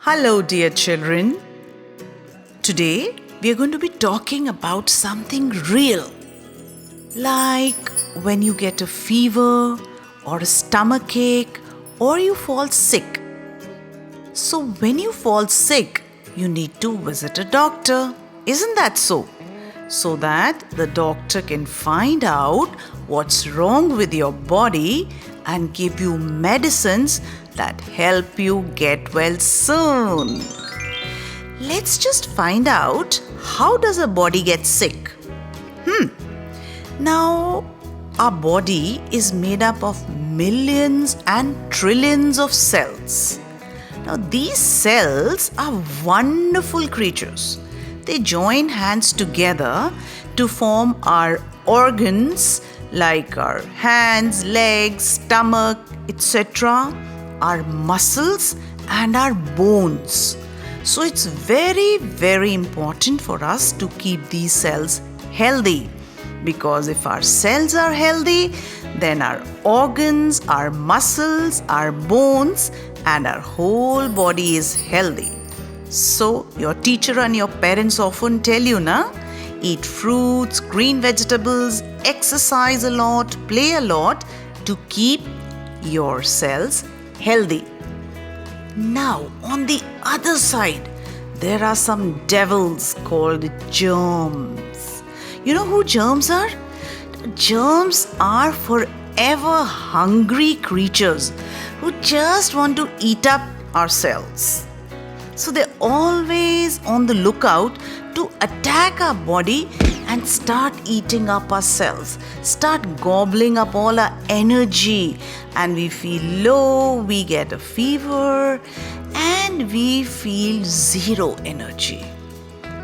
Hello, dear children. Today we are going to be talking about something real, like when you get a fever or a stomach ache or you fall sick. So, when you fall sick, you need to visit a doctor. Isn't that so? So that the doctor can find out what's wrong with your body and give you medicines that help you get well soon. Let's just find out, how does a body get sick? Now, our body is made up of millions and trillions of cells. Now, these cells are wonderful creatures. They join hands together to form our organs like our hands, legs, stomach, etc., our muscles and our bones. So it's very, very important for us to keep these cells healthy, because if our cells are healthy, then our organs, our muscles, our bones and our whole body is healthy. So your teacher and your parents often tell you, eat fruits, green vegetables, exercise a lot, play a lot to keep your cells healthy. Now, on the other side, there are some devils called germs. You know who germs are? Germs are forever hungry creatures who just want to eat up our cells. So they're always on the lookout to attack our body and start eating up our cells, start gobbling up all our energy, and we feel low, we get a fever, and we feel zero energy.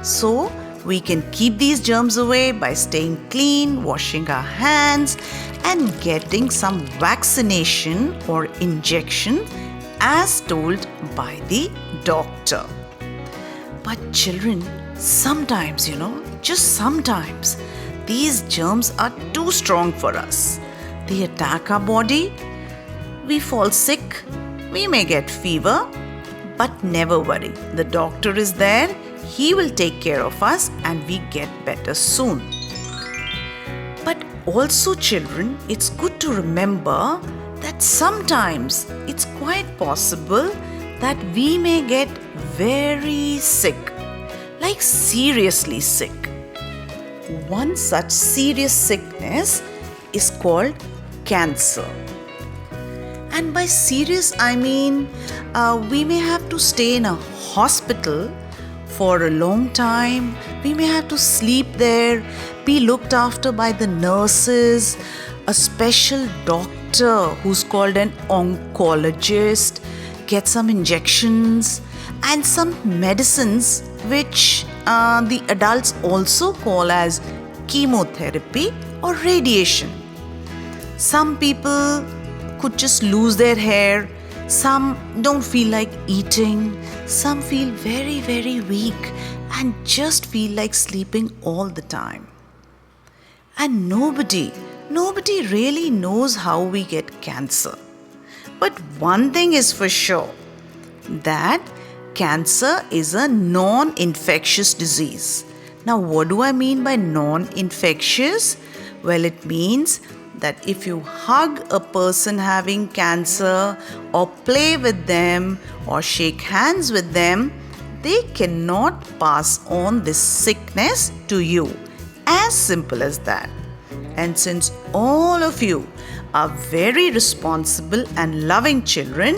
So we can keep these germs away by staying clean, washing our hands, and getting some vaccination or injection as told by the doctor. But children, sometimes, just sometimes, these germs are too strong for us. They attack our body, we fall sick, we may get fever, but never worry. The doctor is there, he will take care of us and we get better soon. But also children, it's good to remember that sometimes it's quite possible that we may get very sick, like seriously sick. One such serious sickness is called cancer. And by serious, I mean we may have to stay in a hospital for a long time. We may have to sleep there, be looked after by the nurses, a special doctor who's called an oncologist, get some injections and some medicines which the adults also call as chemotherapy or radiation. Some people could just lose their hair, some don't feel like eating, some feel very, very weak and just feel like sleeping all the time. And nobody really knows how we get cancer. But one thing is for sure, that cancer is a non-infectious disease. Now, what do I mean by non-infectious? Well, it means that if you hug a person having cancer or play with them or shake hands with them, they cannot pass on this sickness to you. As simple as that. And since all of you are very responsible and loving children,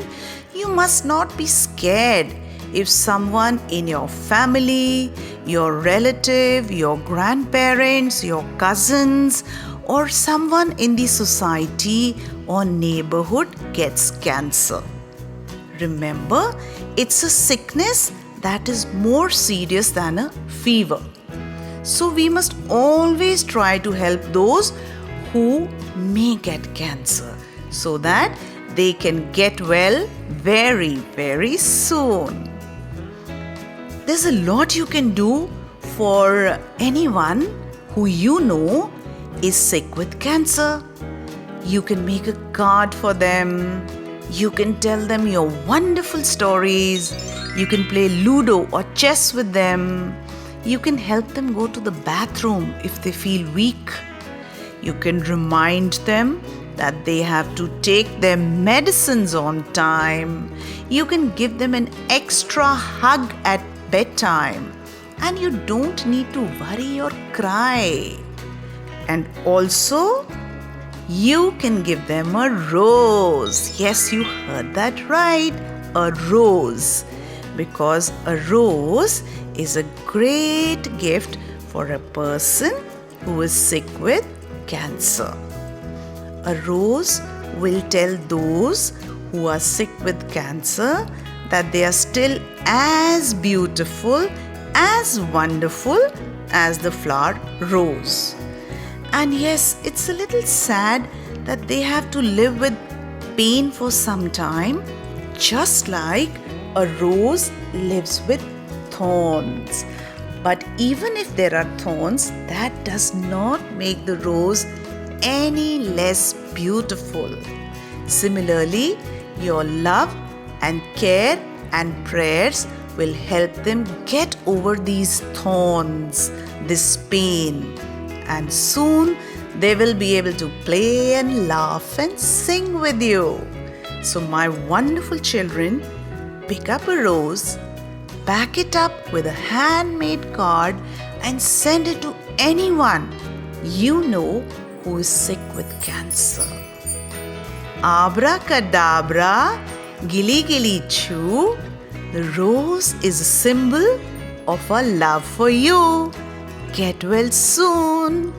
you must not be scared if someone in your family, your relative, your grandparents, your cousins, or someone in the society or neighborhood gets cancer. Remember, it's a sickness that is more serious than a fever. So we must always try to help those who may get cancer so that they can get well very, very soon. There's a lot you can do for anyone who you know is sick with cancer. You can make a card for them. You can tell them your wonderful stories. You can play Ludo or chess with them. You can help them go to the bathroom if they feel weak. You can remind them that they have to take their medicines on time. You can give them an extra hug at bedtime. And you don't need to worry or cry. And also, you can give them a rose. Yes, you heard that right, a rose. Because a rose is a great gift for a person who is sick with cancer. A rose will tell those who are sick with cancer that they are still as beautiful, as wonderful as the flower rose. And yes, it's a little sad that they have to live with pain for some time, just like a rose lives with thorns. But even if there are thorns, that does not make the rose any less beautiful. Similarly, your love and care and prayers will help them get over these thorns, this pain. And soon they will be able to play and laugh and sing with you. So my wonderful children, pick up a rose, pack it up with a handmade card and send it to anyone you know who is sick with cancer. Abracadabra, gilly gilly choo, the rose is a symbol of our love for you. Get well soon.